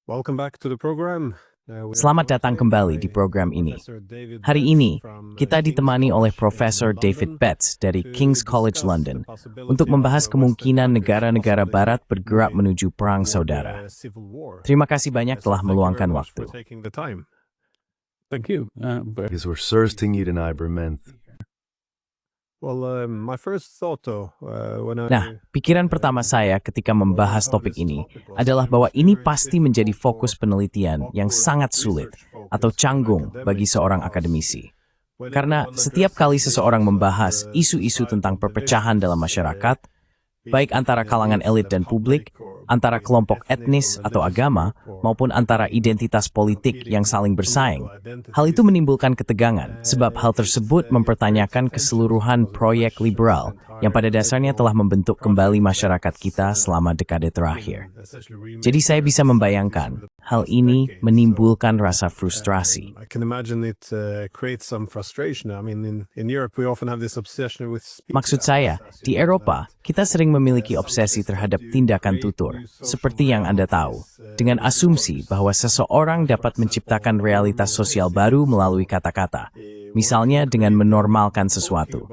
Welcome back to the program. Selamat datang kembali di program ini. Hari ini, kita ditemani oleh Profesor David Betts dari King's College London untuk membahas kemungkinan negara-negara barat bergerak menuju perang saudara. Terima kasih banyak telah meluangkan waktu. Thank you. Because we're thirsting you tonight, Bermenth. Well, my first thought though, Nah, pikiran pertama saya ketika membahas topik ini adalah bahwa ini pasti menjadi fokus penelitian yang sangat sulit atau canggung bagi seorang akademisi. Karena setiap kali seseorang membahas isu-isu tentang perpecahan dalam masyarakat, baik antara kalangan elit dan publik, antara kelompok etnis atau agama, maupun antara identitas politik yang saling bersaing. Hal itu menimbulkan ketegangan, sebab hal tersebut mempertanyakan keseluruhan proyek liberal yang pada dasarnya telah membentuk kembali masyarakat kita selama dekade terakhir. Jadi saya bisa membayangkan, hal ini menimbulkan rasa frustrasi. I can imagine it creates some frustration. I mean, in Europe we often have this obsession with speed. Maksud saya, di Eropa, kita sering memiliki obsesi terhadap tindakan tutur, seperti yang Anda tahu, dengan asumsi bahwa seseorang dapat menciptakan realitas sosial baru melalui kata-kata, misalnya dengan menormalkan sesuatu.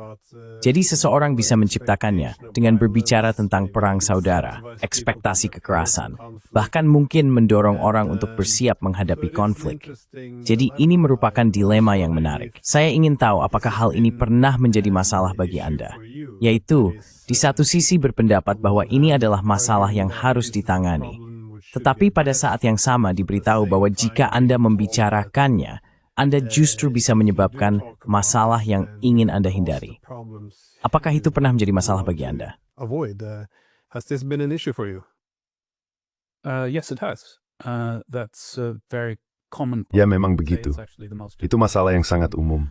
Jadi seseorang bisa menciptakannya dengan berbicara tentang perang saudara, ekspektasi kekerasan, bahkan mungkin mendorong orang untuk bersiap menghadapi konflik. Jadi ini merupakan dilema yang menarik. Saya ingin tahu apakah hal ini pernah menjadi masalah bagi Anda. Yaitu, di satu sisi berpendapat bahwa ini adalah masalah yang harus ditangani. Tetapi pada saat yang sama diberitahu bahwa jika Anda membicarakannya, Anda justru bisa menyebabkan masalah yang ingin Anda hindari. Apakah itu pernah menjadi masalah bagi Anda? Has this been an issue for you? Yes, it has. That's a very common. Ya, memang begitu. Itu masalah yang sangat umum.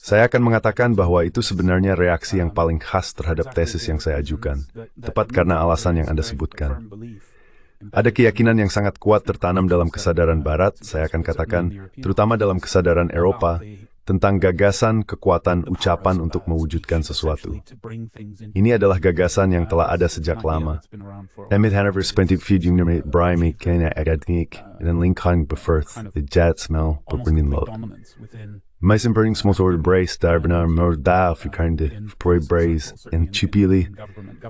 Saya akan mengatakan bahwa itu sebenarnya reaksi yang paling khas terhadap tesis yang saya ajukan, tepat karena alasan yang Anda sebutkan. Ada keyakinan yang sangat kuat tertanam dalam kesadaran Barat, saya akan katakan, terutama dalam kesadaran Eropa, tentang gagasan, kekuatan, ucapan untuk mewujudkan sesuatu. Ini adalah gagasan yang telah ada sejak lama. Damit Hanover spentik feeding nummer Brian Kenya Agadnik, dan Lincoln Befirth, the jet smell, Berlin Lod. Meisen burning small order brace, Darbenar Morda, Afrikande, Proy Brace, and Chupili,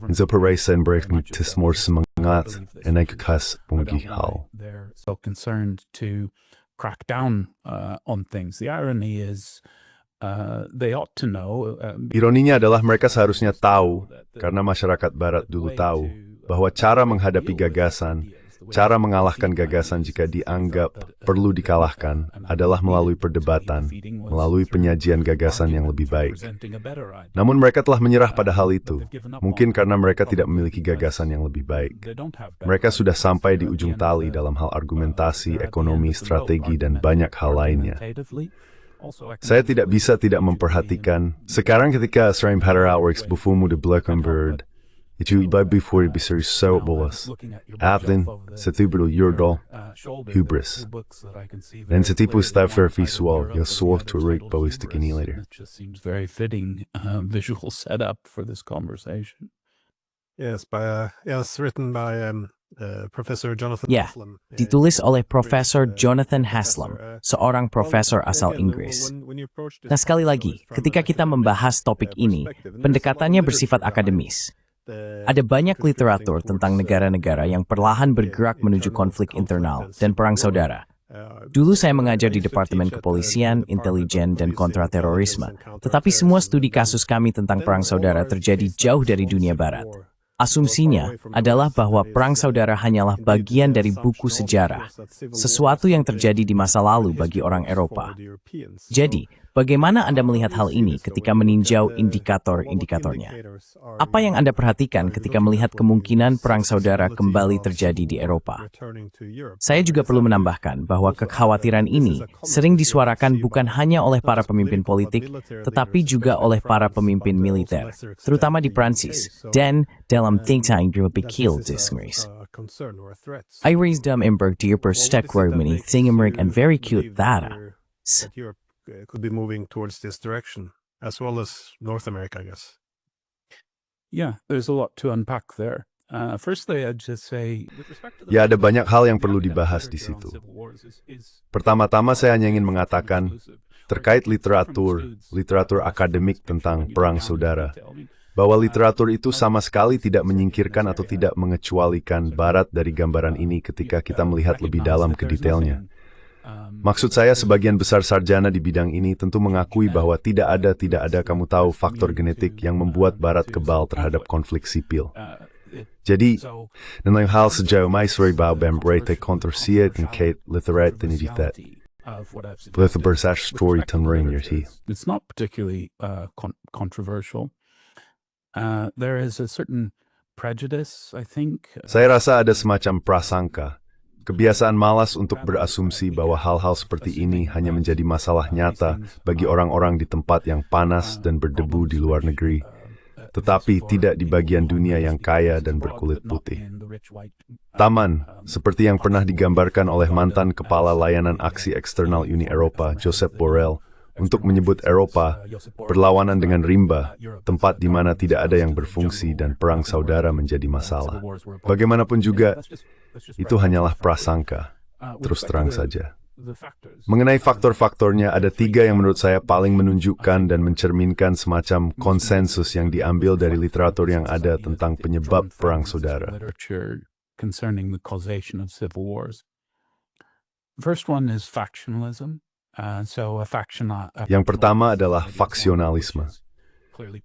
and Zoparesa and Break Tismore Semangat, and Ikukas Bungi Hal. They're so concerned to crack down on things. The irony is they ought to know. Ironinya adalah mereka seharusnya tahu, karena masyarakat Barat dulu tahu, bahwa cara menghadapi gagasan, cara mengalahkan gagasan jika dianggap perlu dikalahkan adalah melalui perdebatan, melalui penyajian gagasan yang lebih baik. Namun mereka telah menyerah pada hal itu, mungkin karena mereka tidak memiliki gagasan yang lebih baik. Mereka sudah sampai di ujung tali dalam hal argumentasi, ekonomi, strategi, dan banyak hal lainnya. Saya tidak bisa tidak memperhatikan, sekarang ketika sering pada outworks bufumu de Blackenberg, itu iba before it bisa so bolas. Avden, setibro yurdol, hubris. Dan setipu stafer visual, your source to rate boys to later. It just seems very fitting visual setup for this conversation. Yes, it's written by Professor Jonathan Ya, Haslam. ditulis oleh Profesor Jonathan Haslam, seorang profesor asal Inggris. Nah, sekali lagi, ketika kita membahas topik ini, pendekatannya bersifat akademis. Ada banyak literatur tentang negara-negara yang perlahan bergerak menuju konflik internal dan perang saudara. Dulu saya mengajar di Departemen Kepolisian, Intelijen, dan Kontraterorisme, tetapi semua studi kasus kami tentang perang saudara terjadi jauh dari dunia barat. Asumsinya adalah bahwa perang saudara hanyalah bagian dari buku sejarah, sesuatu yang terjadi di masa lalu bagi orang Eropa. Jadi, bagaimana Anda melihat hal ini ketika meninjau indikator-indikatornya? Apa yang Anda perhatikan ketika melihat kemungkinan perang saudara kembali terjadi di Eropa? Saya juga perlu menambahkan bahwa kekhawatiran ini sering disuarakan bukan hanya oleh para pemimpin politik, tetapi juga oleh para pemimpin militer, terutama di Prancis, dan dalam think tank Europékiel Discours. I raised them in Berg to your perspective many thingamrig and very cute that. Europe could be moving towards this direction, as well as North America, I guess. Yeah, there's a lot to unpack there. Firstly, I'd just say, Ya, ada banyak hal yang perlu dibahas di situ. Pertama-tama saya hanya ingin mengatakan, terkait literatur akademik tentang perang saudara, bahwa literatur itu sama sekali tidak menyingkirkan atau tidak mengecualikan Barat dari gambaran ini ketika kita melihat lebih dalam ke detailnya. Maksud saya, sebagian besar sarjana di bidang ini tentu mengakui bahwa tidak ada kamu tahu faktor genetik yang membuat Barat kebal terhadap konflik sipil. Jadi, dan lain hal sejauh mai suri bau bembrete kontroversiet en Kate literate identitet. Boleh bersah story tenring yerti. It's not particularly controversial. There is a certain prejudice, I think. Saya rasa ada semacam prasangka, kebiasaan malas untuk berasumsi bahwa hal-hal seperti ini hanya menjadi masalah nyata bagi orang-orang di tempat yang panas dan berdebu di luar negeri, tetapi tidak di bagian dunia yang kaya dan berkulit putih. Taman, seperti yang pernah digambarkan oleh mantan Kepala Layanan Aksi Eksternal Uni Eropa, Josep Borrell, untuk menyebut Eropa berlawanan dengan rimba, tempat di mana tidak ada yang berfungsi dan perang saudara menjadi masalah. Bagaimanapun juga, itu hanyalah prasangka, terus terang saja. Mengenai faktor-faktornya, ada 3 yang menurut saya paling menunjukkan dan mencerminkan semacam konsensus yang diambil dari literatur yang ada tentang penyebab perang saudara. Yang pertama adalah faksionalisme.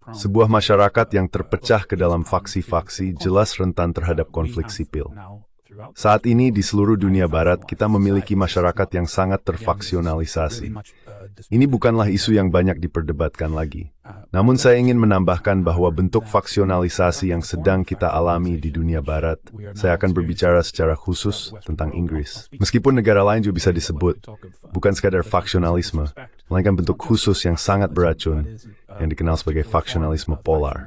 Sebuah masyarakat yang terpecah ke dalam faksi-faksi jelas rentan terhadap konflik sipil. Saat ini di seluruh dunia barat kita memiliki masyarakat yang sangat terfaksionalisasi. Ini bukanlah isu yang banyak diperdebatkan lagi. Namun saya ingin menambahkan bahwa bentuk faksionalisasi yang sedang kita alami di dunia barat, saya akan berbicara secara khusus tentang Inggris. Meskipun negara lain juga bisa disebut, bukan sekadar faksionalisme, melainkan bentuk khusus yang sangat beracun, yang dikenal sebagai faksionalisme polar.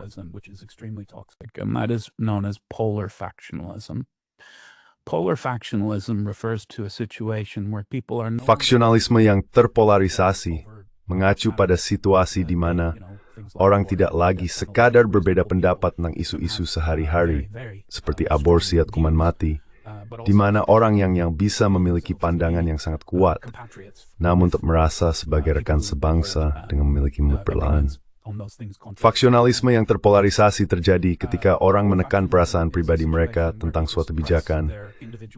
Polar factionalism refers to a situation where people are Faksionalisme yang terpolarisasi mengacu pada situasi di mana orang tidak lagi sekadar berbeda pendapat tentang isu-isu sehari-hari, seperti aborsi atau hukuman mati, di mana orang yang bisa memiliki pandangan yang sangat kuat, namun tetap merasa sebagai rekan sebangsa dengan memiliki mood berlahan. Faksionalisme yang terpolarisasi terjadi ketika orang menekan perasaan pribadi mereka tentang suatu kebijakan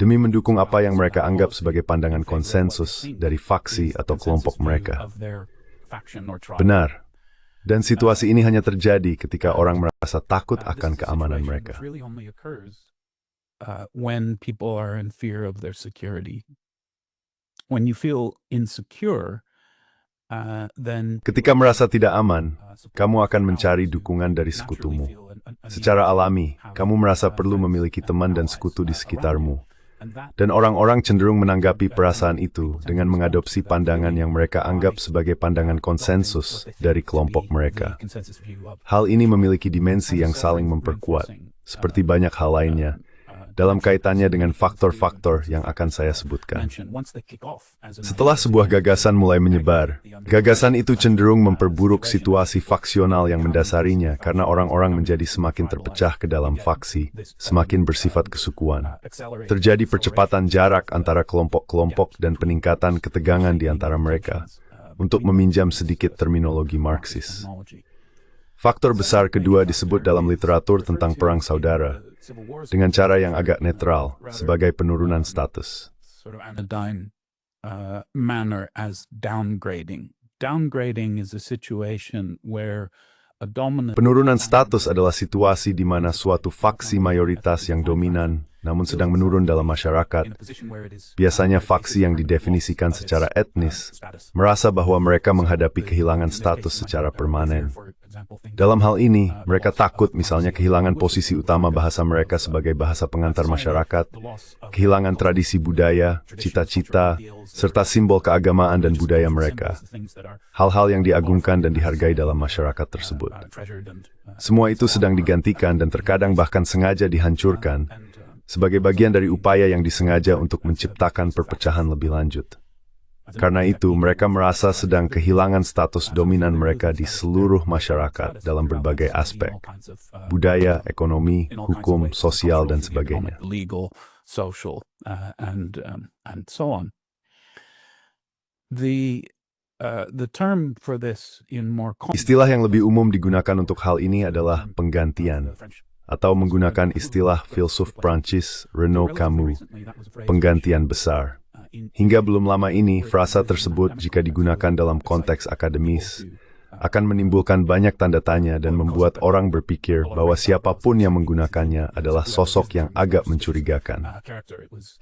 demi mendukung apa yang mereka anggap sebagai pandangan konsensus dari faksi atau kelompok mereka. Benar. Dan situasi ini hanya terjadi ketika orang merasa takut akan keamanan mereka. When people are in fear of their security. When you feel insecure, ketika merasa tidak aman, kamu akan mencari dukungan dari sekutumu. Secara alami, kamu merasa perlu memiliki teman dan sekutu di sekitarmu. Dan orang-orang cenderung menanggapi perasaan itu dengan mengadopsi pandangan yang mereka anggap sebagai pandangan konsensus dari kelompok mereka. Hal ini memiliki dimensi yang saling memperkuat, seperti banyak hal lainnya, dalam kaitannya dengan faktor-faktor yang akan saya sebutkan. Setelah sebuah gagasan mulai menyebar, gagasan itu cenderung memperburuk situasi faksional yang mendasarinya karena orang-orang menjadi semakin terpecah ke dalam faksi, semakin bersifat kesukuan. Terjadi percepatan jarak antara kelompok-kelompok dan peningkatan ketegangan di antara mereka, untuk meminjam sedikit terminologi Marxis. Faktor besar kedua disebut dalam literatur tentang perang saudara, dengan cara yang agak netral, sebagai penurunan status. Penurunan status adalah situasi di mana suatu faksi mayoritas yang dominan, namun sedang menurun dalam masyarakat, biasanya faksi yang didefinisikan secara etnis, merasa bahwa mereka menghadapi kehilangan status secara permanen. Dalam hal ini, mereka takut misalnya kehilangan posisi utama bahasa mereka sebagai bahasa pengantar masyarakat, kehilangan tradisi budaya, cita-cita, serta simbol keagamaan dan budaya mereka. Hal-hal yang diagungkan dan dihargai dalam masyarakat tersebut. Semua itu sedang digantikan dan terkadang bahkan sengaja dihancurkan, sebagai bagian dari upaya yang disengaja untuk menciptakan perpecahan lebih lanjut. Karena itu, mereka merasa sedang kehilangan status dominan mereka di seluruh masyarakat dalam berbagai aspek, budaya, ekonomi, hukum, sosial, dan sebagainya. Legal, social, and so on. The term for this in more Istilah yang lebih umum digunakan untuk hal ini adalah penggantian, atau menggunakan istilah filsuf Prancis Renaud Camus, penggantian besar. Hingga belum lama ini, frasa tersebut jika digunakan dalam konteks akademis, akan menimbulkan banyak tanda tanya dan membuat orang berpikir bahwa siapapun yang menggunakannya adalah sosok yang agak mencurigakan.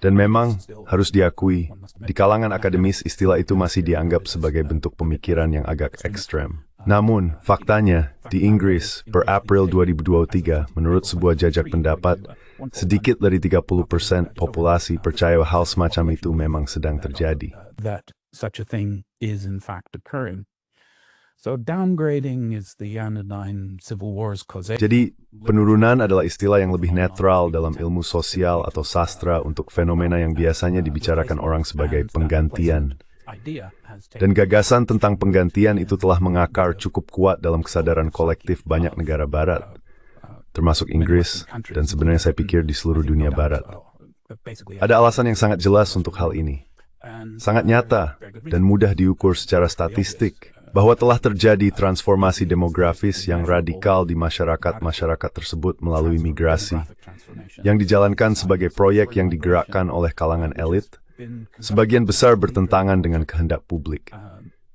Dan memang, harus diakui, di kalangan akademis istilah itu masih dianggap sebagai bentuk pemikiran yang agak ekstrem. Namun, faktanya, di Inggris, per April 2023, menurut sebuah jajak pendapat, sedikit dari 30% populasi percaya hal semacam itu memang sedang terjadi. That such a thing is in fact occurring. So downgrading is the anodyne civil wars causation. Jadi, penurunan adalah istilah yang lebih netral dalam ilmu sosial atau sastra untuk fenomena yang biasanya dibicarakan orang sebagai penggantian. Dan gagasan tentang penggantian itu telah mengakar cukup kuat dalam kesadaran kolektif banyak negara barat, termasuk Inggris, dan sebenarnya saya pikir di seluruh dunia barat. Ada alasan yang sangat jelas untuk hal ini. Sangat nyata dan mudah diukur secara statistik bahwa telah terjadi transformasi demografis yang radikal di masyarakat tersebut melalui migrasi, yang dijalankan sebagai proyek yang digerakkan oleh kalangan elit, sebagian besar bertentangan dengan kehendak publik,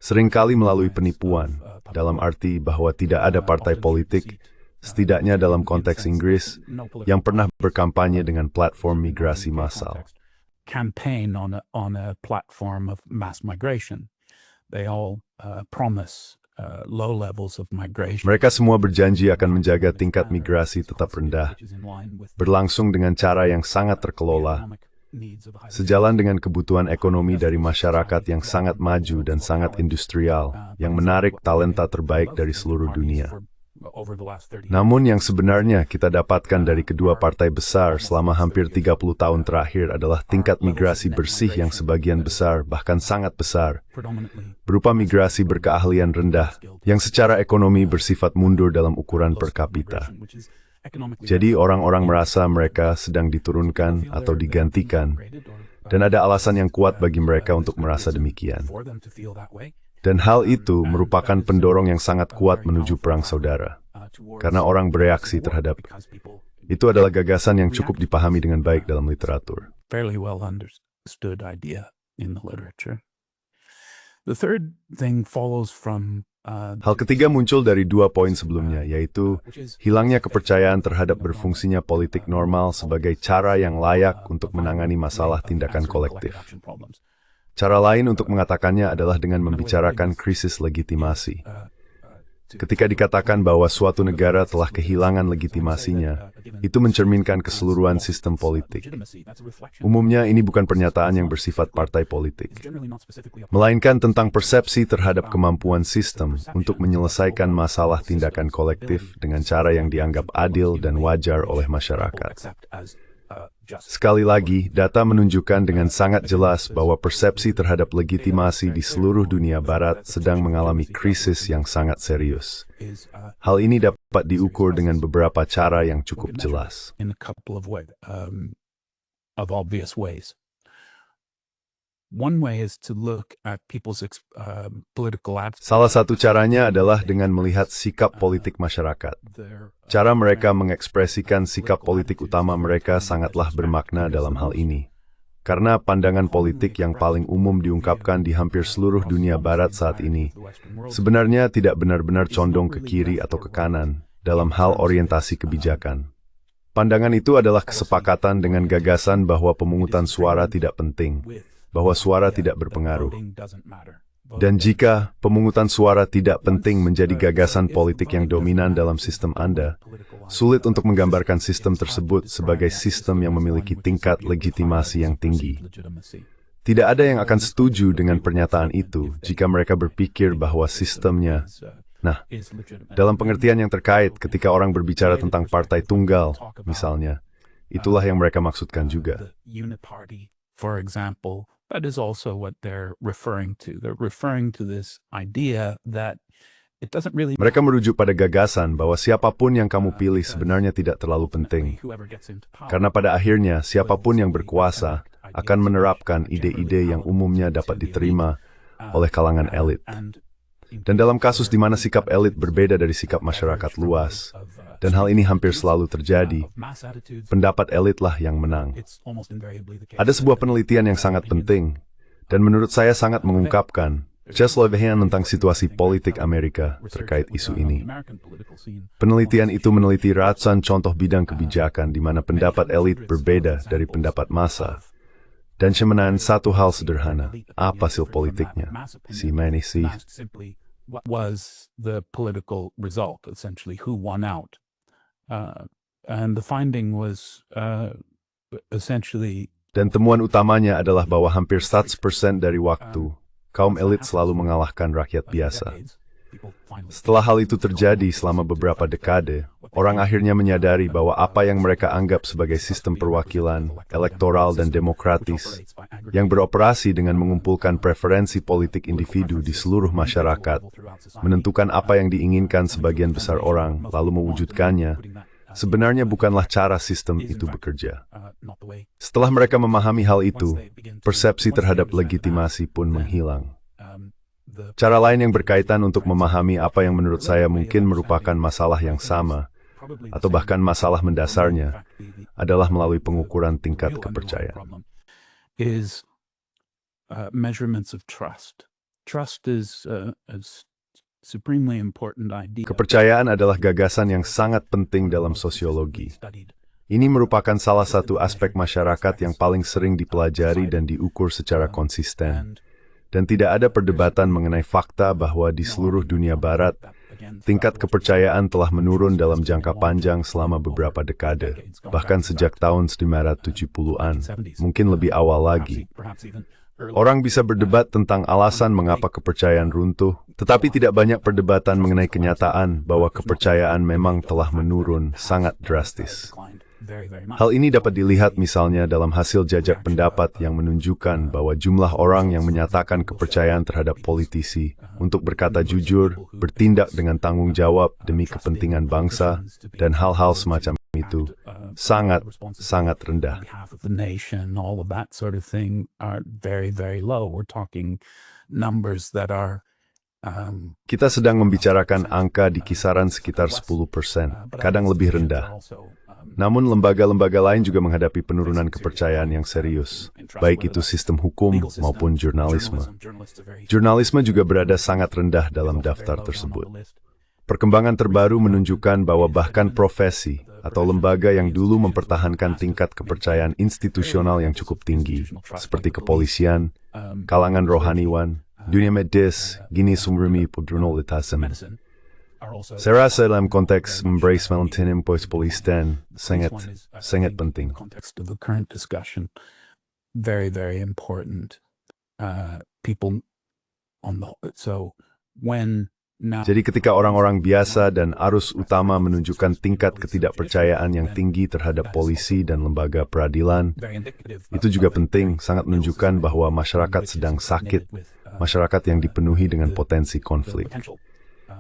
seringkali melalui penipuan, dalam arti bahwa tidak ada partai politik, setidaknya dalam konteks Inggris, yang pernah berkampanye dengan platform migrasi massal. Campaign on a platform of mass migration. They all promise low levels of migration. Mereka semua berjanji akan menjaga tingkat migrasi tetap rendah, berlangsung dengan cara yang sangat terkelola, sejalan dengan kebutuhan ekonomi dari masyarakat yang sangat maju dan sangat industrial, yang menarik talenta terbaik dari seluruh dunia. Namun yang sebenarnya kita dapatkan dari kedua partai besar selama hampir 30 tahun terakhir adalah tingkat migrasi bersih yang sebagian besar, bahkan sangat besar, berupa migrasi berkeahlian rendah, yang secara ekonomi bersifat mundur dalam ukuran per kapita. Jadi orang-orang merasa mereka sedang diturunkan atau digantikan, dan ada alasan yang kuat bagi mereka untuk merasa demikian. Dan hal itu merupakan pendorong yang sangat kuat menuju perang saudara. Karena orang bereaksi terhadap itu adalah gagasan yang cukup dipahami dengan baik dalam literatur. Fairly well understood idea in the literature. The third thing follows from hal ketiga muncul dari dua poin sebelumnya, yaitu hilangnya kepercayaan terhadap berfungsinya politik normal sebagai cara yang layak untuk menangani masalah tindakan kolektif. Cara lain untuk mengatakannya adalah dengan membicarakan krisis legitimasi. Ketika dikatakan bahwa suatu negara telah kehilangan legitimasinya, itu mencerminkan keseluruhan sistem politik. Umumnya ini bukan pernyataan yang bersifat partai politik, melainkan tentang persepsi terhadap kemampuan sistem untuk menyelesaikan masalah tindakan kolektif dengan cara yang dianggap adil dan wajar oleh masyarakat. Sekali lagi, data menunjukkan dengan sangat jelas bahwa persepsi terhadap legitimasi di seluruh dunia barat sedang mengalami krisis yang sangat serius. Hal ini dapat diukur dengan beberapa cara yang cukup jelas. Salah satu caranya adalah dengan melihat sikap politik masyarakat. Cara mereka mengekspresikan sikap politik utama mereka sangatlah bermakna dalam hal ini. Karena pandangan politik yang paling umum diungkapkan di hampir seluruh dunia barat saat ini, sebenarnya tidak benar-benar condong ke kiri atau ke kanan dalam hal orientasi kebijakan. Pandangan itu adalah kesepakatan dengan gagasan bahwa pemungutan suara tidak penting, bahwa suara tidak berpengaruh. Dan jika pemungutan suara tidak penting menjadi gagasan politik yang dominan dalam sistem Anda, sulit untuk menggambarkan sistem tersebut sebagai sistem yang memiliki tingkat legitimasi yang tinggi. Tidak ada yang akan setuju dengan pernyataan itu jika mereka berpikir bahwa sistemnya. Nah, dalam pengertian yang terkait ketika orang berbicara tentang partai tunggal, misalnya, itulah yang mereka maksudkan juga. For example, that is also what they're referring to. They're referring to this idea that it doesn't really Mereka merujuk pada gagasan bahwa siapapun yang kamu pilih sebenarnya tidak terlalu penting. Karena pada akhirnya, siapapun yang berkuasa akan menerapkan ide-ide yang umumnya dapat diterima oleh kalangan elit. Dan dalam kasus di mana sikap elit berbeda dari sikap masyarakat luas, dan hal ini hampir selalu terjadi, pendapat elitlah yang menang. Ada sebuah penelitian yang sangat penting, dan menurut saya sangat mengungkapkan Czeslaw Wiehan tentang situasi politik Amerika terkait isu ini. Penelitian itu meneliti ratusan contoh bidang kebijakan di mana pendapat elit berbeda dari pendapat massa. Dan cemenahan satu hal sederhana, apa hasil politiknya? Si Manisi. What was the political result, essentially, who won out? And the finding was essentially... Dan temuan utamanya adalah bahwa hampir 100% dari waktu, kaum elit selalu mengalahkan rakyat biasa. Setelah hal itu terjadi selama beberapa dekade, orang akhirnya menyadari bahwa apa yang mereka anggap sebagai sistem perwakilan, elektoral dan demokratis, yang beroperasi dengan mengumpulkan preferensi politik individu di seluruh masyarakat, menentukan apa yang diinginkan sebagian besar orang, lalu mewujudkannya, sebenarnya bukanlah cara sistem itu bekerja. Setelah mereka memahami hal itu, persepsi terhadap legitimasi pun menghilang. Cara lain yang berkaitan untuk memahami apa yang menurut saya mungkin merupakan masalah yang sama, atau bahkan masalah mendasarnya, adalah melalui pengukuran tingkat kepercayaan. Measurements of trust. Trust is supremely important idea. Kepercayaan adalah gagasan yang sangat penting dalam sosiologi. Ini merupakan salah satu aspek masyarakat yang paling sering dipelajari dan diukur secara konsisten. Dan tidak ada perdebatan mengenai fakta bahwa di seluruh dunia barat, tingkat kepercayaan telah menurun dalam jangka panjang selama beberapa dekade, bahkan sejak tahun 1970-an, mungkin lebih awal lagi. Orang bisa berdebat tentang alasan mengapa kepercayaan runtuh, tetapi tidak banyak perdebatan mengenai kenyataan bahwa kepercayaan memang telah menurun sangat drastis. Hal ini dapat dilihat misalnya dalam hasil jajak pendapat yang menunjukkan bahwa jumlah orang yang menyatakan kepercayaan terhadap politisi untuk berkata jujur, bertindak dengan tanggung jawab demi kepentingan bangsa, dan hal-hal semacam itu sangat rendah. Kita sedang membicarakan angka di kisaran sekitar 10%, kadang lebih rendah. Namun lembaga-lembaga lain juga menghadapi penurunan kepercayaan yang serius, baik itu sistem hukum maupun jurnalisme. Jurnalisme juga berada sangat rendah dalam daftar tersebut. Perkembangan terbaru menunjukkan bahwa bahkan profesi atau lembaga yang dulu mempertahankan tingkat kepercayaan institusional yang cukup tinggi, seperti kepolisian, kalangan rohaniwan, dunia medis, gini sumbermi jurnalitasem. Saya rasa dalam konteks embrace Valentinian polisten sangat penting. Context of the current discussion, very important. People on the Jadi ketika orang-orang biasa dan arus utama menunjukkan tingkat ketidakpercayaan yang tinggi terhadap polisi dan lembaga peradilan, itu juga penting, sangat menunjukkan bahwa masyarakat sedang sakit, masyarakat yang dipenuhi dengan potensi konflik.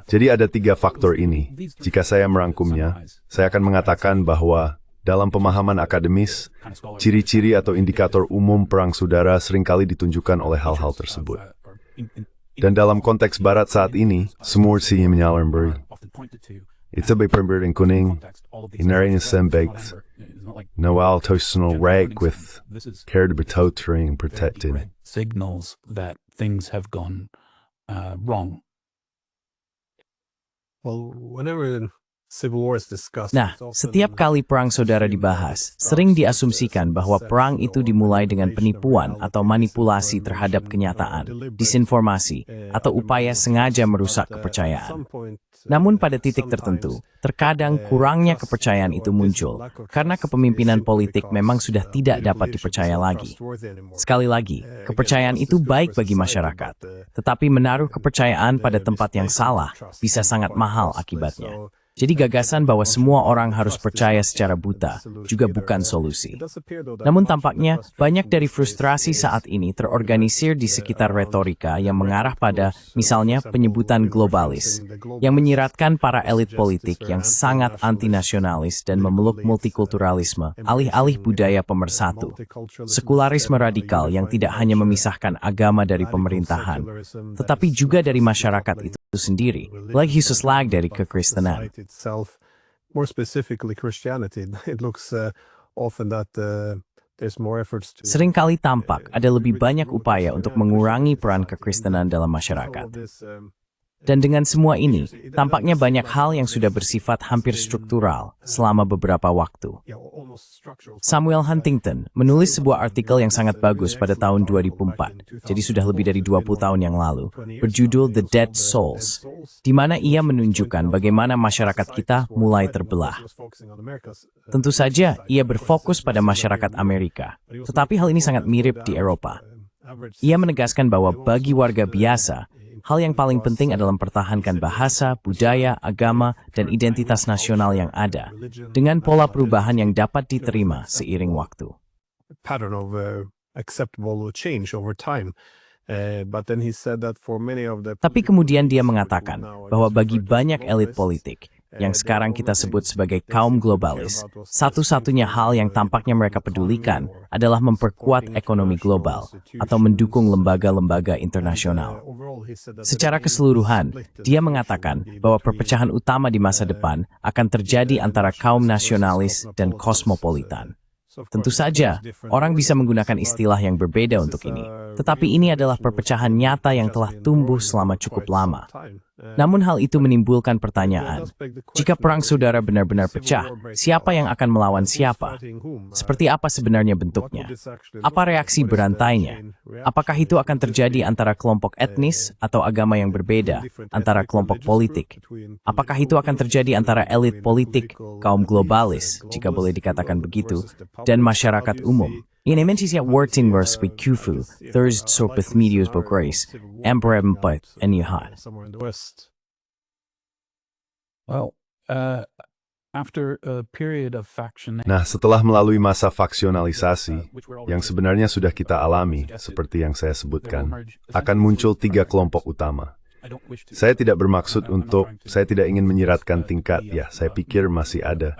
Jadi ada 3 faktor ini. Jika saya merangkumnya, saya akan mengatakan bahwa dalam pemahaman akademis, ciri-ciri atau indikator umum perang saudara seringkali ditunjukkan oleh hal-hal tersebut. Dan dalam konteks barat saat ini, semua sinya menyalamkan itu berpember in kuning, inarin sembegt, nawal tosenal rag with care to be totering protected. Signals that things have gone wrong. Well, whenever civil war is discussed, Nah, setiap kali perang saudara dibahas, sering diasumsikan bahwa perang itu dimulai dengan penipuan atau manipulasi terhadap kenyataan, disinformasi, atau upaya sengaja merusak kepercayaan. Namun pada titik tertentu, terkadang kurangnya kepercayaan itu muncul, karena kepemimpinan politik memang sudah tidak dapat dipercaya lagi. Sekali lagi, kepercayaan itu baik bagi masyarakat, tetapi menaruh kepercayaan pada tempat yang salah bisa sangat mahal akibatnya. Jadi gagasan bahwa semua orang harus percaya secara buta juga bukan solusi. Namun tampaknya banyak dari frustrasi saat ini terorganisir di sekitar retorika yang mengarah pada misalnya penyebutan globalis, yang menyiratkan para elit politik yang sangat anti-nasionalis dan memeluk multikulturalisme alih-alih budaya pemersatu. Sekularisme radikal yang tidak hanya memisahkan agama dari pemerintahan, tetapi juga dari masyarakat itu sendiri, like Yesus lag dari kekristenan. Itself, more specifically Christianity, it looks often that there's more efforts to Seringkali tampak ada lebih banyak upaya untuk mengurangi peran kekristenan dalam masyarakat. Dan dengan semua ini, tampaknya banyak hal yang sudah bersifat hampir struktural selama beberapa waktu. Samuel Huntington menulis sebuah artikel yang sangat bagus pada tahun 2004, jadi sudah lebih dari 20 tahun yang lalu, berjudul The Dead Souls, di mana ia menunjukkan bagaimana masyarakat kita mulai terbelah. Tentu saja, ia berfokus pada masyarakat Amerika, tetapi hal ini sangat mirip di Eropa. Ia menegaskan bahwa bagi warga biasa, hal yang paling penting adalah mempertahankan bahasa, budaya, agama, dan identitas nasional yang ada, dengan pola perubahan yang dapat diterima seiring waktu. Pattern of acceptable change over time. Tapi kemudian dia mengatakan bahwa bagi banyak elit politik, yang sekarang kita sebut sebagai kaum globalis, satu-satunya hal yang tampaknya mereka pedulikan adalah memperkuat ekonomi global atau mendukung lembaga-lembaga internasional. Secara keseluruhan, dia mengatakan bahwa perpecahan utama di masa depan akan terjadi antara kaum nasionalis dan kosmopolitan. Tentu saja, orang bisa menggunakan istilah yang berbeda untuk ini, tetapi ini adalah perpecahan nyata yang telah tumbuh selama cukup lama. Namun hal itu menimbulkan pertanyaan, jika perang saudara benar-benar pecah, siapa yang akan melawan siapa? Seperti apa sebenarnya bentuknya? Apa reaksi berantainya? Apakah itu akan terjadi antara kelompok etnis atau agama yang berbeda, antara kelompok politik? Apakah itu akan terjadi antara elit politik, kaum globalis, jika boleh dikatakan begitu, dan masyarakat umum? Ini siya working verse with Kufu, Thursday Sopeth Medios Bogres, Emperor Mpat, and Yuhat. Well, after a period of faction. Nah, setelah melalui masa faksionalisasi, yang sebenarnya sudah kita alami, seperti yang saya sebutkan, akan muncul 3 kelompok utama. Saya tidak ingin menyiratkan tingkat, saya pikir masih ada.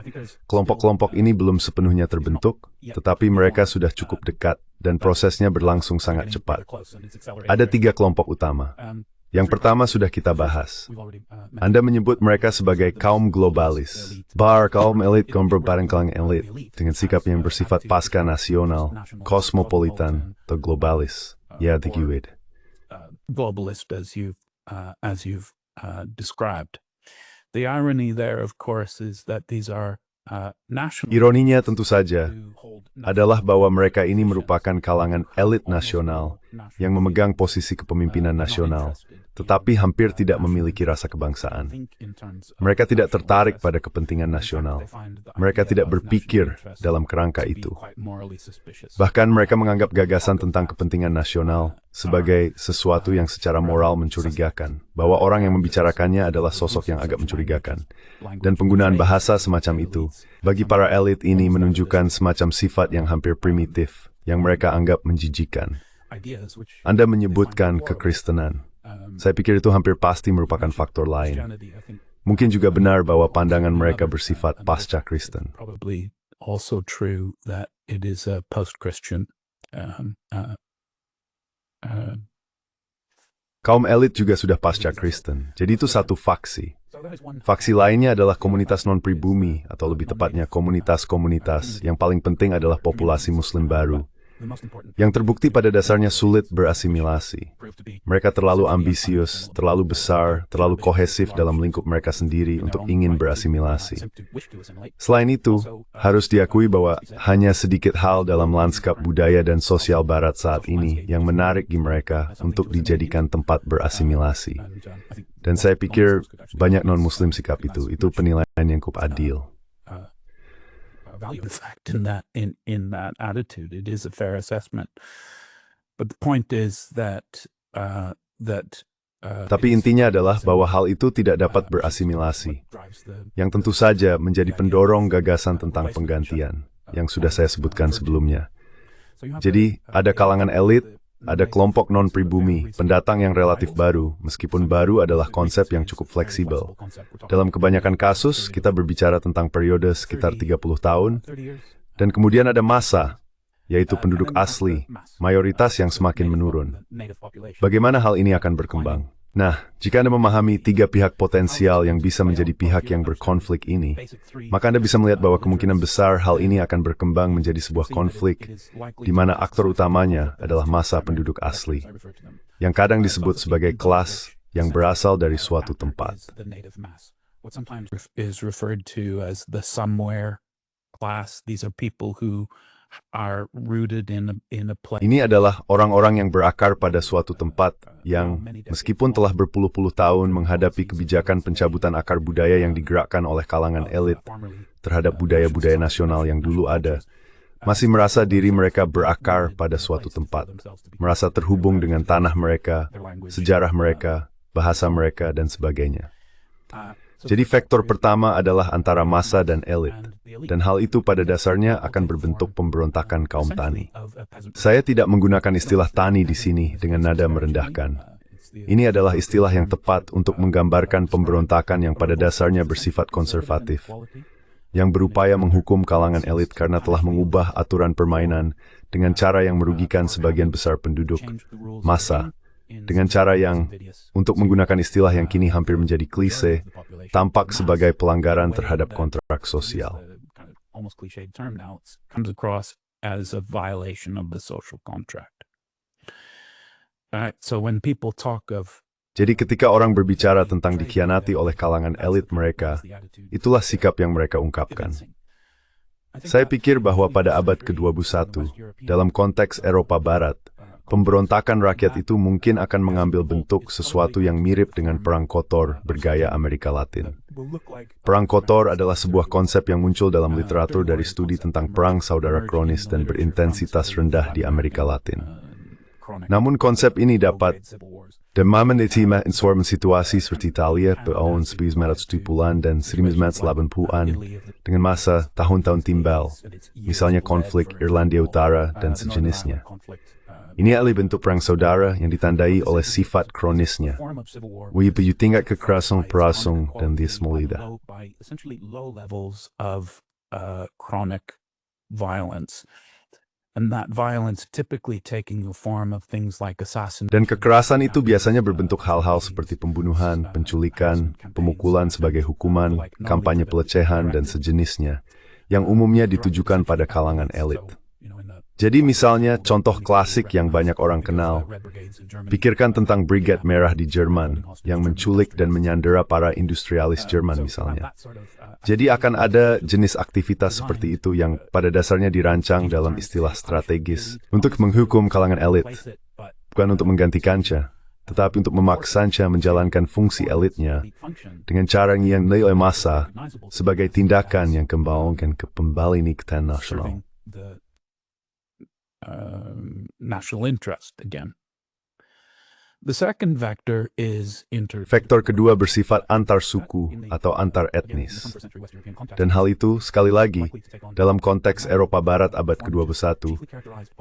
Kelompok-kelompok ini belum sepenuhnya terbentuk, tetapi mereka sudah cukup dekat, dan prosesnya berlangsung sangat cepat. Ada 3 kelompok utama. Yang pertama sudah kita bahas. Anda menyebut mereka sebagai kaum globalis. Kaum elit berbareng-bareng elit, dengan sikap yang bersifat pasca nasional, kosmopolitan, atau globalis. Ya, dikit. Globalist as you've described. The irony there, of course, is that these are national. Ironinya tentu saja adalah bahwa mereka ini merupakan kalangan elit nasional yang memegang posisi kepemimpinan nasional, tetapi hampir tidak memiliki rasa kebangsaan. Mereka tidak tertarik pada kepentingan nasional. Mereka tidak berpikir dalam kerangka itu. Bahkan mereka menganggap gagasan tentang kepentingan nasional sebagai sesuatu yang secara moral mencurigakan, bahwa orang yang membicarakannya adalah sosok yang agak mencurigakan. Dan penggunaan bahasa semacam itu, bagi para elit ini menunjukkan semacam sifat yang hampir primitif, yang mereka anggap menjijikan. Anda menyebutkan kekristenan. Saya pikir itu hampir pasti merupakan faktor lain. Mungkin juga benar bahwa pandangan mereka bersifat pasca Kristen. Also true that it is a post-Christian. Kaum elit juga sudah pasca Kristen, jadi itu satu faksi. Faksi lainnya adalah komunitas non-pribumi, atau lebih tepatnya komunitas-komunitas yang paling penting adalah populasi Muslim baru, yang terbukti pada dasarnya sulit berasimilasi. Mereka terlalu ambisius, terlalu besar, terlalu kohesif dalam lingkup mereka sendiri untuk ingin berasimilasi. Selain itu, harus diakui bahwa hanya sedikit hal dalam lanskap budaya dan sosial barat saat ini yang menarik di mereka untuk dijadikan tempat berasimilasi. Dan saya pikir banyak non-muslim sikap itu penilaian yang cukup adil. Value the fact in that attitude. It is a fair assessment, but the point is that Tapi intinya adalah bahwa hal itu tidak dapat berasimilasi, yang tentu saja menjadi pendorong gagasan tentang penggantian, yang sudah saya sebutkan sebelumnya. Jadi, ada kalangan elit, ada kelompok non-pribumi, pendatang yang relatif baru, meskipun baru adalah konsep yang cukup fleksibel. Dalam kebanyakan kasus, kita berbicara tentang periode sekitar 30 tahun, dan kemudian ada massa, yaitu penduduk asli, mayoritas yang semakin menurun. Bagaimana hal ini akan berkembang? Nah, jika Anda memahami 3 pihak potensial yang bisa menjadi pihak yang berkonflik ini, maka Anda bisa melihat bahwa kemungkinan besar hal ini akan berkembang menjadi sebuah konflik, di mana aktor utamanya adalah massa penduduk asli, yang kadang disebut sebagai kelas yang berasal dari suatu tempat. What sometimes is referred to as the somewhere class. These are people who are rooted in a place. Ini adalah orang-orang yang berakar pada suatu tempat yang, meskipun telah berpuluh-puluh tahun menghadapi kebijakan pencabutan akar budaya yang digerakkan oleh kalangan elit terhadap budaya-budaya nasional yang dulu ada, masih merasa diri mereka berakar pada suatu tempat, merasa terhubung dengan tanah mereka, sejarah mereka, bahasa mereka, dan sebagainya. Jadi faktor pertama adalah antara massa dan elit, dan hal itu pada dasarnya akan berbentuk pemberontakan kaum tani. Saya tidak menggunakan istilah tani di sini dengan nada merendahkan. Ini adalah istilah yang tepat untuk menggambarkan pemberontakan yang pada dasarnya bersifat konservatif, yang berupaya menghukum kalangan elit karena telah mengubah aturan permainan dengan cara yang merugikan sebagian besar penduduk, massa, dengan cara yang, untuk menggunakan istilah yang kini hampir menjadi klise, tampak sebagai pelanggaran terhadap kontrak sosial. Almost cliched term now, it comes across as a violation of the social contract. So when people talk of Jadi ketika orang berbicara tentang dikhianati oleh kalangan elit mereka, itulah sikap yang mereka ungkapkan. Saya pikir bahwa pada abad ke-21, dalam konteks Eropa Barat, pemberontakan rakyat itu mungkin akan mengambil bentuk sesuatu yang mirip dengan perang kotor bergaya Amerika Latin. Perang kotor adalah sebuah konsep yang muncul dalam literatur dari studi tentang perang saudara kronis dan berintensitas rendah di Amerika Latin. Namun konsep ini dapat demamenetima inform situasi seperti Italia tahun 1970-an dan 1980-an dengan masa tahun-tahun timbal, misalnya konflik Irlandia Utara dan sejenisnya. Ini adalah bentuk perang saudara yang ditandai oleh sifat kronisnya. Wibu tingkat kekerasan perasaan dan dismolida. essentially low levels of chronic violence. And that violence typically taking the form of things like assassination. Dan kekerasan itu biasanya berbentuk hal-hal seperti pembunuhan, penculikan, pemukulan sebagai hukuman, kampanye pelecehan, dan sejenisnya, yang umumnya ditujukan pada kalangan elit. Jadi misalnya contoh klasik yang banyak orang kenal, pikirkan tentang Brigade Merah di Jerman, yang menculik dan menyandera para industrialis Jerman misalnya. Jadi akan ada jenis aktivitas seperti itu yang pada dasarnya dirancang dalam istilah strategis untuk menghukum kalangan elit, bukan untuk menggantikannya, tetapi untuk memaksanya menjalankan fungsi elitnya dengan cara yang nilai massa sebagai tindakan yang kembangkan ke pembalikatan nasional. National interest again. The second vector is Vektor kedua bersifat antar suku atau antar etnis. Dan hal itu, sekali lagi, dalam konteks Eropa Barat abad ke-21,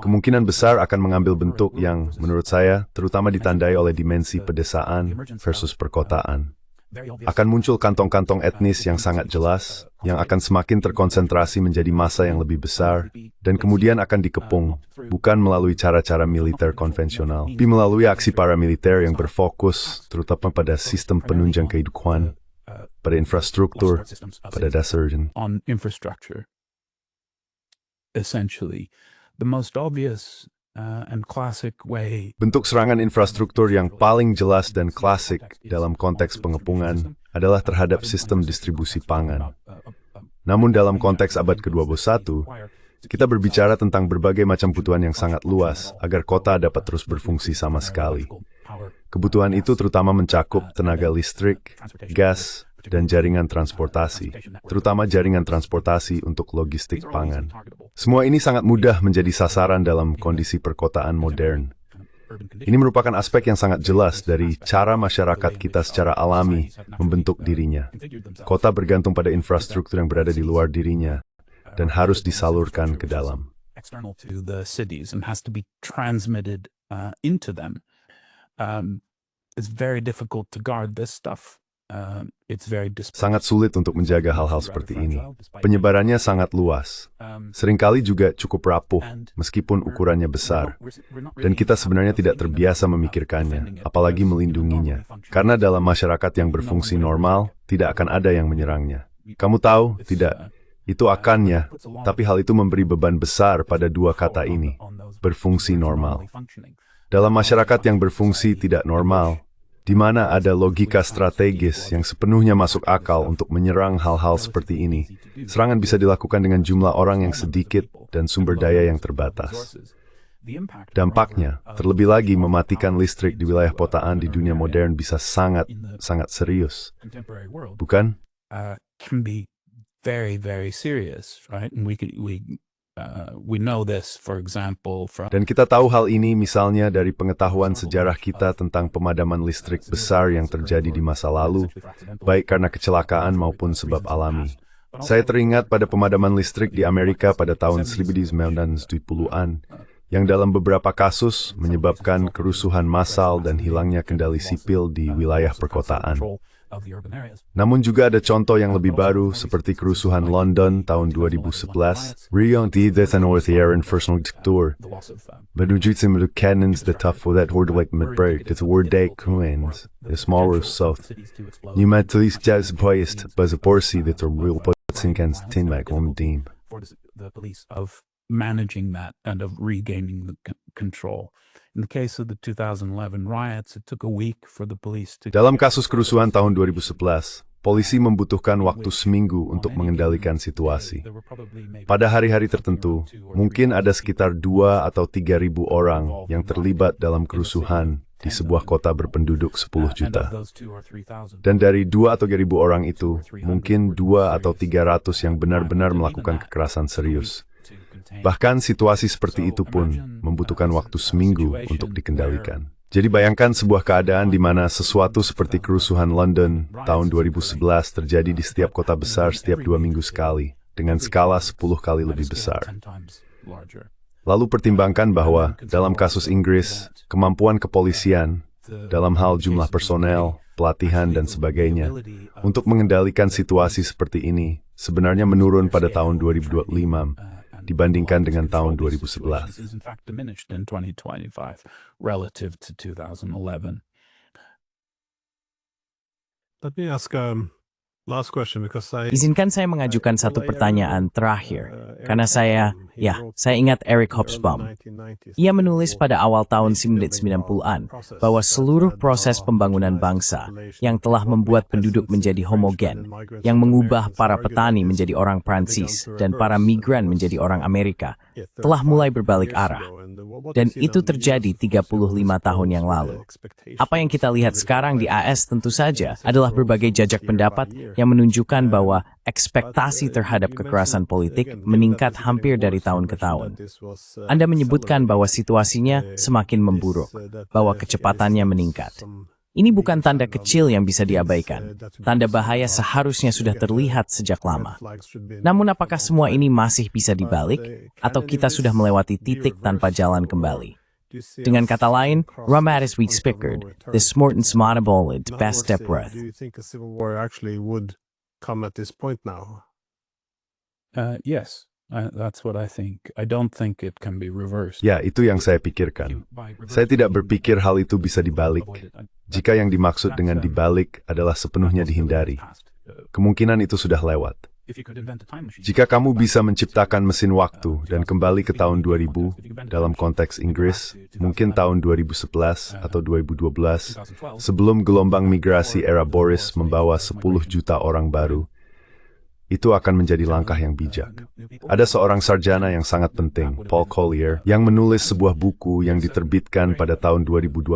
kemungkinan besar akan mengambil bentuk yang, menurut saya, terutama ditandai oleh dimensi pedesaan versus perkotaan. Akan muncul kantong-kantong etnis yang sangat jelas, yang akan semakin terkonsentrasi menjadi massa yang lebih besar, dan kemudian akan dikepung, bukan melalui cara-cara militer konvensional, tapi melalui aksi paramiliter yang berfokus, terutama pada sistem penunjang kehidupan, pada infrastruktur, pada dasar. on infrastructure. Essentially, the most obvious and classic way. Bentuk serangan infrastruktur yang paling jelas dan klasik dalam konteks pengepungan adalah terhadap sistem distribusi pangan. Namun dalam konteks abad ke-21, kita berbicara tentang berbagai macam kebutuhan yang sangat luas agar kota dapat terus berfungsi sama sekali. Kebutuhan itu terutama mencakup tenaga listrik, gas, dan jaringan transportasi, terutama jaringan transportasi untuk logistik pangan. Semua ini sangat mudah menjadi sasaran dalam kondisi perkotaan modern. Ini merupakan aspek yang sangat jelas dari cara masyarakat kita secara alami membentuk dirinya. Kota bergantung pada infrastruktur yang berada di luar dirinya dan harus disalurkan ke dalam. External to the cities and has to be transmitted into them. It's very difficult to guard this stuff. It's very sangat sulit untuk menjaga hal-hal seperti ini. Penyebarannya sangat luas. Seringkali juga cukup rapuh, meskipun ukurannya besar. Dan kita sebenarnya tidak terbiasa memikirkannya, apalagi melindunginya. Karena dalam masyarakat yang berfungsi normal, tidak akan ada yang menyerangnya. Kamu tahu, tidak, itu akannya, tapi hal itu memberi beban besar pada dua kata ini, berfungsi normal. Dalam masyarakat yang berfungsi tidak normal, di mana ada logika strategis yang sepenuhnya masuk akal untuk menyerang hal-hal seperti ini, serangan bisa dilakukan dengan jumlah orang yang sedikit dan sumber daya yang terbatas. Dampaknya, terlebih lagi mematikan listrik di wilayah perkotaan di dunia modern bisa sangat serius. Bukan? Can be very, very serious, right? And we know this, for example, from... Dan kita tahu hal ini misalnya dari pengetahuan sejarah kita tentang pemadaman listrik besar yang terjadi di masa lalu, baik karena kecelakaan maupun sebab alami. Saya teringat pada pemadaman listrik di Amerika pada tahun 1970-an, yang dalam beberapa kasus menyebabkan kerusuhan massal dan hilangnya kendali sipil di wilayah perkotaan. Namun juga ada contoh yang lebih baru seperti kerusuhan London tahun 2011, Rio de Janeiro en infrastruktur, menuju semula cannons de tough for that horde like midbreak, det word day coins, the smaller south. Ni matulis jazz poist, buzz a porsi that are real potsing can tin like on deem. The police of managing that and of regaining the control. In the case of the 2011 riots, it took a week for the police to... Dalam kasus kerusuhan tahun 2011, polisi membutuhkan waktu seminggu untuk mengendalikan situasi. Pada hari-hari tertentu, mungkin ada sekitar 2 atau 3 ribu orang yang terlibat dalam kerusuhan di sebuah kota berpenduduk 10 juta. Dan dari 2 atau 3 ribu orang itu, mungkin 2 atau 300 yang benar-benar melakukan kekerasan serius. Bahkan situasi seperti itu pun membutuhkan waktu seminggu untuk dikendalikan. Jadi bayangkan sebuah keadaan di mana sesuatu seperti kerusuhan London tahun 2011 terjadi di setiap kota besar setiap 2 minggu sekali, dengan skala 10 kali lebih besar. Lalu pertimbangkan bahwa dalam kasus Inggris, kemampuan kepolisian dalam hal jumlah personel, pelatihan, dan sebagainya untuk mengendalikan situasi seperti ini sebenarnya menurun pada tahun 2025 dibandingkan dengan tahun 2011. Let me ask last question because Izinkan saya mengajukan satu pertanyaan terakhir, karena saya ingat Eric Hobsbawm. Ia menulis pada awal tahun 1990-an bahwa seluruh proses pembangunan bangsa yang telah membuat penduduk menjadi homogen, yang mengubah para petani menjadi orang Prancis dan para migran menjadi orang Amerika, telah mulai berbalik arah. Dan itu terjadi 35 tahun yang lalu. Apa yang kita lihat sekarang di AS tentu saja adalah berbagai jajak pendapat yang menunjukkan bahwa ekspektasi terhadap kekerasan politik meningkat hampir dari tahun ke tahun. Anda menyebutkan bahwa situasinya semakin memburuk, bahwa kecepatannya meningkat. Ini bukan tanda kecil yang bisa diabaikan. Tanda bahaya seharusnya sudah terlihat sejak lama. Namun apakah semua ini masih bisa dibalik, atau kita sudah melewati titik tanpa jalan kembali? Dengan kata lain, Ramatis we spickered, the smorton smartabolid best step worth. Do you think a civil war actually would come at this point now? Yes. That's what I think. I don't think it can be reversed. Ya, itu yang saya pikirkan. Saya tidak berpikir hal itu bisa dibalik. Jika yang dimaksud dengan dibalik adalah sepenuhnya dihindari, kemungkinan itu sudah lewat. Jika kamu bisa menciptakan mesin waktu dan kembali ke tahun 2000, dalam konteks Inggris, mungkin tahun 2011 atau 2012, sebelum gelombang migrasi era Boris membawa 10 juta orang baru, itu akan menjadi langkah yang bijak. Ada seorang sarjana yang sangat penting, Paul Collier, yang menulis sebuah buku yang diterbitkan pada tahun 2012.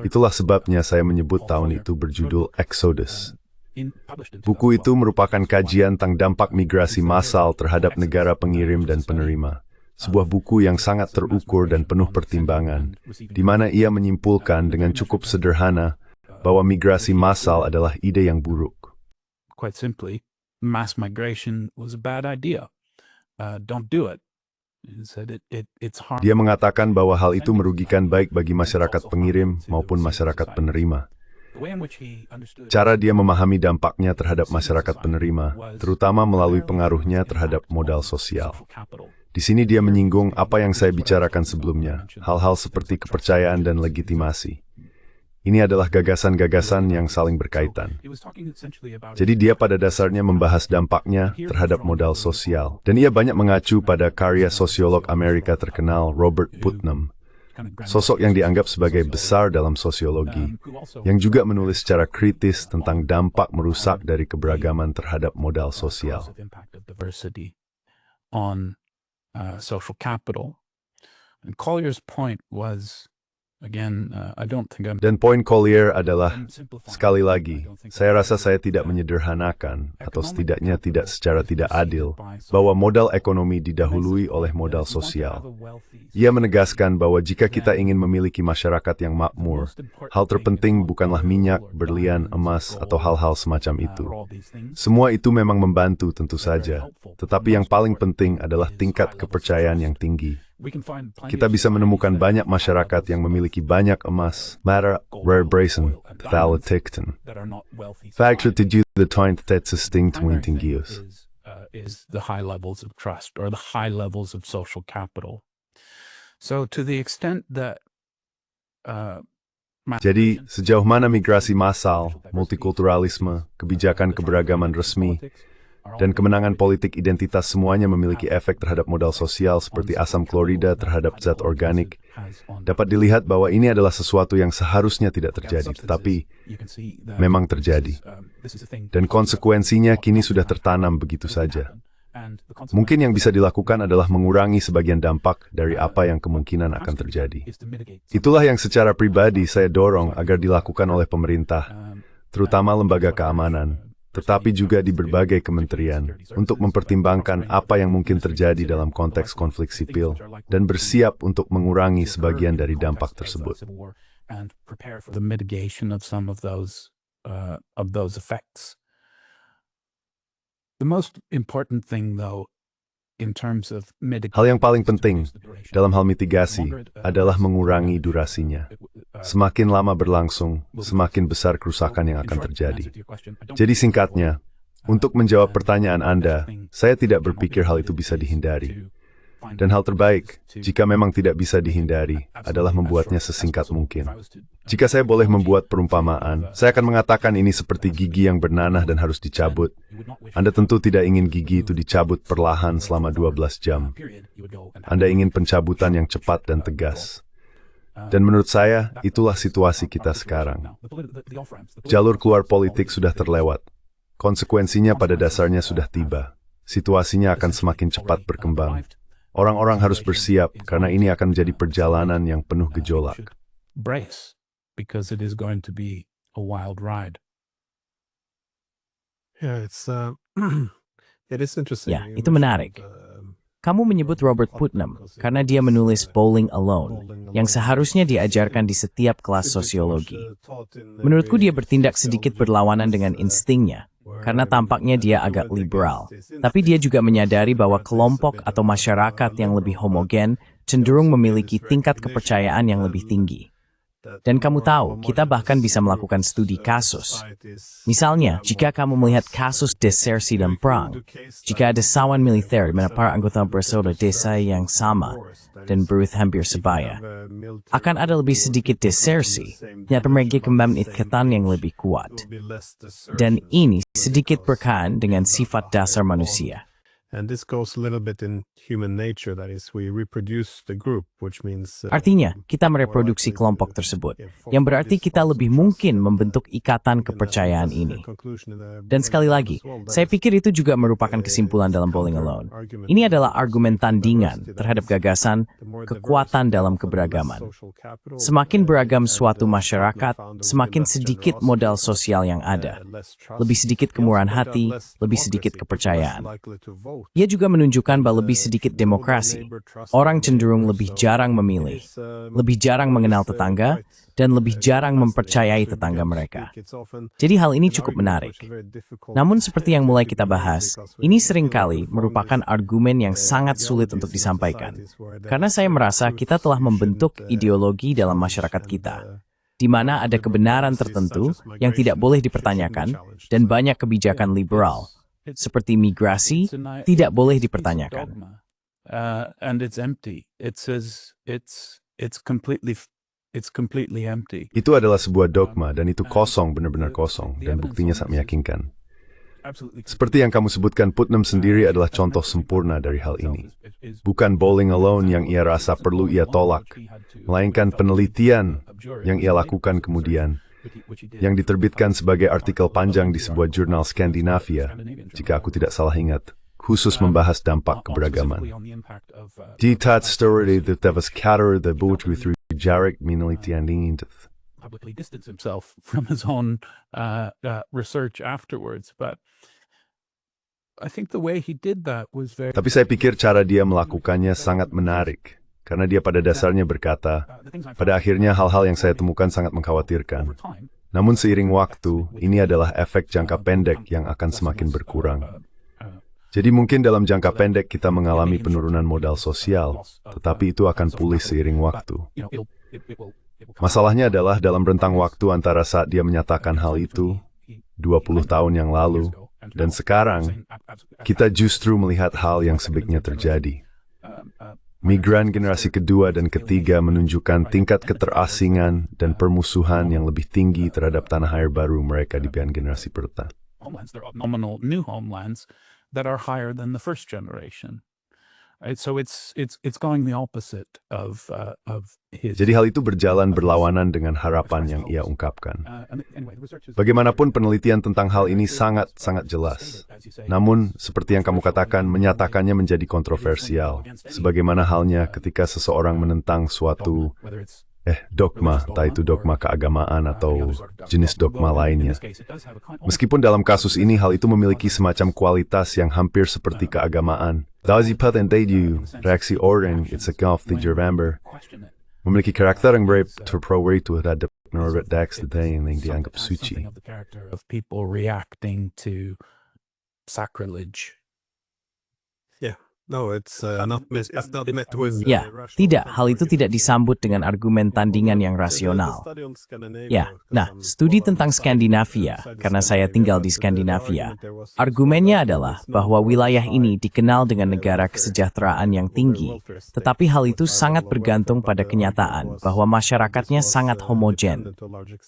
Itulah sebabnya saya menyebut tahun itu berjudul Exodus. Buku itu merupakan kajian tentang dampak migrasi massal terhadap negara pengirim dan penerima. sebuah buku yang sangat terukur dan penuh pertimbangan, di mana ia menyimpulkan dengan cukup sederhana bahwa migrasi massal adalah ide yang buruk. Quite simply, mass migration was a bad idea. Don't do it. It's harmful. Dia mengatakan bahwa hal itu merugikan baik bagi masyarakat pengirim maupun masyarakat penerima. Cara dia memahami dampaknya terhadap masyarakat penerima, terutama melalui pengaruhnya terhadap modal sosial. Di sini dia menyinggung apa yang saya bicarakan sebelumnya, hal-hal seperti kepercayaan dan legitimasi. Ini adalah gagasan-gagasan yang saling berkaitan. Jadi dia pada dasarnya membahas dampaknya terhadap modal sosial. Dan ia banyak mengacu pada karya sosiolog Amerika terkenal Robert Putnam, sosok yang dianggap sebagai besar dalam sosiologi, yang juga menulis secara kritis tentang dampak merusak dari keberagaman terhadap modal sosial. Social capital. And Collier's point was, again, I don't think I'm... Dan poin Collier adalah, sekali lagi, saya rasa saya tidak menyederhanakan, atau setidaknya tidak secara tidak adil, bahwa modal ekonomi didahului oleh modal sosial. Ia menegaskan bahwa jika kita ingin memiliki masyarakat yang makmur, hal terpenting bukanlah minyak, berlian, emas, atau hal-hal semacam itu. Semua itu memang membantu tentu saja, tetapi yang paling penting adalah tingkat kepercayaan yang tinggi. Kita bisa menemukan banyak masyarakat yang memiliki banyak emas, matter, rare brazen, thalatecton. Factor tujuh the point that distinct Wintingius. Is the high levels of trust or the high levels of social capital. So to the extent that Jadi, sejauh mana migrasi massal, multikulturalisme, kebijakan keberagaman resmi, dan kemenangan politik identitas semuanya memiliki efek terhadap modal sosial seperti asam klorida terhadap zat organik, dapat dilihat bahwa ini adalah sesuatu yang seharusnya tidak terjadi, tetapi memang terjadi. Dan konsekuensinya kini sudah tertanam begitu saja. Mungkin yang bisa dilakukan adalah mengurangi sebagian dampak dari apa yang kemungkinan akan terjadi. Itulah yang secara pribadi saya dorong agar dilakukan oleh pemerintah, terutama lembaga keamanan, tetapi juga di berbagai kementerian, untuk mempertimbangkan apa yang mungkin terjadi dalam konteks konflik sipil, dan bersiap untuk mengurangi sebagian dari dampak tersebut. Hal yang paling penting dalam hal mitigasi adalah mengurangi durasinya. Semakin lama berlangsung, semakin besar kerusakan yang akan terjadi. Jadi singkatnya, untuk menjawab pertanyaan Anda, saya tidak berpikir hal itu bisa dihindari. Dan hal terbaik, jika memang tidak bisa dihindari, adalah membuatnya sesingkat mungkin. Jika saya boleh membuat perumpamaan, saya akan mengatakan ini seperti gigi yang bernanah dan harus dicabut. Anda tentu tidak ingin gigi itu dicabut perlahan selama 12 jam. Anda ingin pencabutan yang cepat dan tegas. Dan menurut saya, itulah situasi kita sekarang. Jalur keluar politik sudah terlewat. Konsekuensinya pada dasarnya sudah tiba. Situasinya akan semakin cepat berkembang. Orang-orang harus bersiap karena ini akan menjadi perjalanan yang penuh gejolak. Brace, because it is going to be a wild ride. Yeah, it is interesting. Ya, itu menarik. Kamu menyebut Robert Putnam karena dia menulis Bowling Alone, yang seharusnya diajarkan di setiap kelas sosiologi. Menurutku dia bertindak sedikit berlawanan dengan instingnya, karena tampaknya dia agak liberal. Tapi dia juga menyadari bahwa kelompok atau masyarakat yang lebih homogen cenderung memiliki tingkat kepercayaan yang lebih tinggi. Dan kamu tahu, kita bahkan bisa melakukan studi kasus. Misalnya, jika kamu melihat kasus desersi dan perang, jika ada sawan militer di mana para anggota berasal dari desa yang sama dan beruth hampir sebaya, akan ada lebih sedikit desersi, ternyata mereka kembali ikatan yang lebih kuat. Dan ini sedikit berkaitan dengan sifat dasar manusia. And this goes a little bit in human nature, that is, we reproduce the group, which means... Artinya, kita mereproduksi kelompok tersebut, yang berarti kita lebih mungkin membentuk ikatan kepercayaan ini. Dan sekali lagi, saya pikir itu juga merupakan kesimpulan dalam Bowling Alone. Ini adalah argumen tandingan terhadap gagasan kekuatan dalam keberagaman. Semakin beragam suatu masyarakat, semakin sedikit modal sosial yang ada. Lebih sedikit kemurahan hati, lebih sedikit kepercayaan. Ia juga menunjukkan bahwa lebih sedikit demokrasi. Orang cenderung lebih jarang memilih, lebih jarang mengenal tetangga, dan lebih jarang mempercayai tetangga mereka. Jadi hal ini cukup menarik. Namun seperti yang mulai kita bahas, ini seringkali merupakan argumen yang sangat sulit untuk disampaikan. Karena saya merasa kita telah membentuk ideologi dalam masyarakat kita, di mana ada kebenaran tertentu yang tidak boleh dipertanyakan dan banyak kebijakan liberal, seperti migrasi, tidak boleh dipertanyakan. And it's empty. It's completely empty. Itu adalah sebuah dogma dan itu kosong, benar-benar kosong, dan buktinya sangat meyakinkan. Seperti yang kamu sebutkan, Putnam sendiri adalah contoh sempurna dari hal ini. Bukan bowling alone yang ia rasa perlu ia tolak, melainkan penelitian yang ia lakukan kemudian, yang diterbitkan sebagai artikel panjang di sebuah jurnal Skandinavia, jika aku tidak salah ingat, khusus membahas dampak keberagaman. Di Tatstority Devascator the Botru through Jarek Minelitian Publicly distanced himself from his own research afterwards, but I think the way he did that was very. Tapi saya pikir cara dia melakukannya sangat menarik, karena dia pada dasarnya berkata, pada akhirnya hal-hal yang saya temukan sangat mengkhawatirkan. Namun seiring waktu, ini adalah efek jangka pendek yang akan semakin berkurang. Jadi mungkin dalam jangka pendek kita mengalami penurunan modal sosial, tetapi itu akan pulih seiring waktu. Masalahnya adalah dalam rentang waktu antara saat dia menyatakan hal itu, 20 tahun yang lalu, dan sekarang, kita justru melihat hal yang sebaliknya terjadi. Migran generasi kedua dan ketiga menunjukkan tingkat keterasingan dan permusuhan yang lebih tinggi terhadap tanah air baru mereka dibanding generasi pertama. Nominal new homelands that are higher than the first generation. Right? So it's going the opposite of his. Jadi hal itu berjalan berlawanan dengan harapan yang ia ungkapkan. Bagaimanapun penelitian tentang hal ini sangat jelas. Namun, seperti yang kamu katakan, menyatakannya menjadi kontroversial. Sebagaimana halnya ketika seseorang menentang suatu dogma, entah itu dogma keagamaan atau jenis dogma lainnya. Meskipun dalam kasus ini hal itu memiliki semacam kualitas yang hampir seperti keagamaan. Reaksi orang, it's a golf di Jervamber, memiliki karakter yang very terprawai terhadap Norbert Dax yang dianggap suci. Of people reacting to sacrilege. No, it's not met with. Ya, tidak. Hal itu tidak disambut dengan argumen tandingan yang rasional. Ya, nah, studi tentang Skandinavia, karena saya tinggal di Skandinavia, argumennya adalah bahwa wilayah ini dikenal dengan negara kesejahteraan yang tinggi, tetapi hal itu sangat bergantung pada kenyataan bahwa masyarakatnya sangat homogen.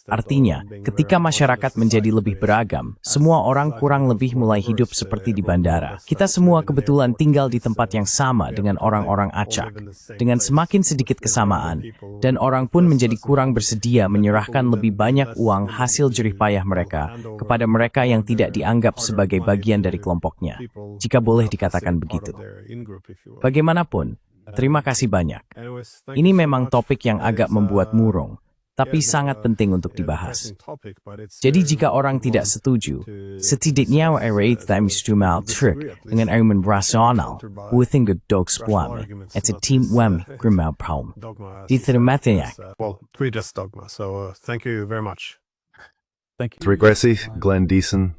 Artinya, ketika masyarakat menjadi lebih beragam, semua orang kurang lebih mulai hidup seperti di bandara. Kita semua kebetulan tinggal di tempat yang sama dengan orang-orang acak, dengan semakin sedikit kesamaan, dan orang pun menjadi kurang bersedia menyerahkan lebih banyak uang hasil jerih payah mereka kepada mereka yang tidak dianggap sebagai bagian dari kelompoknya, jika boleh dikatakan begitu. Bagaimanapun, terima kasih banyak. Ini memang topik yang agak membuat murung, tapi sangat penting untuk dibahas. Jadi jika orang tidak setuju, setidaknya rate time instrumental trick dengan argumen rasional, within good dogs plum, it's a team wem grimal palm. Ditermatinya. Well, we just dogma. So thank you very much. Thank you. Terima kasih, Glenn Deason,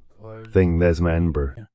Thing Desmember.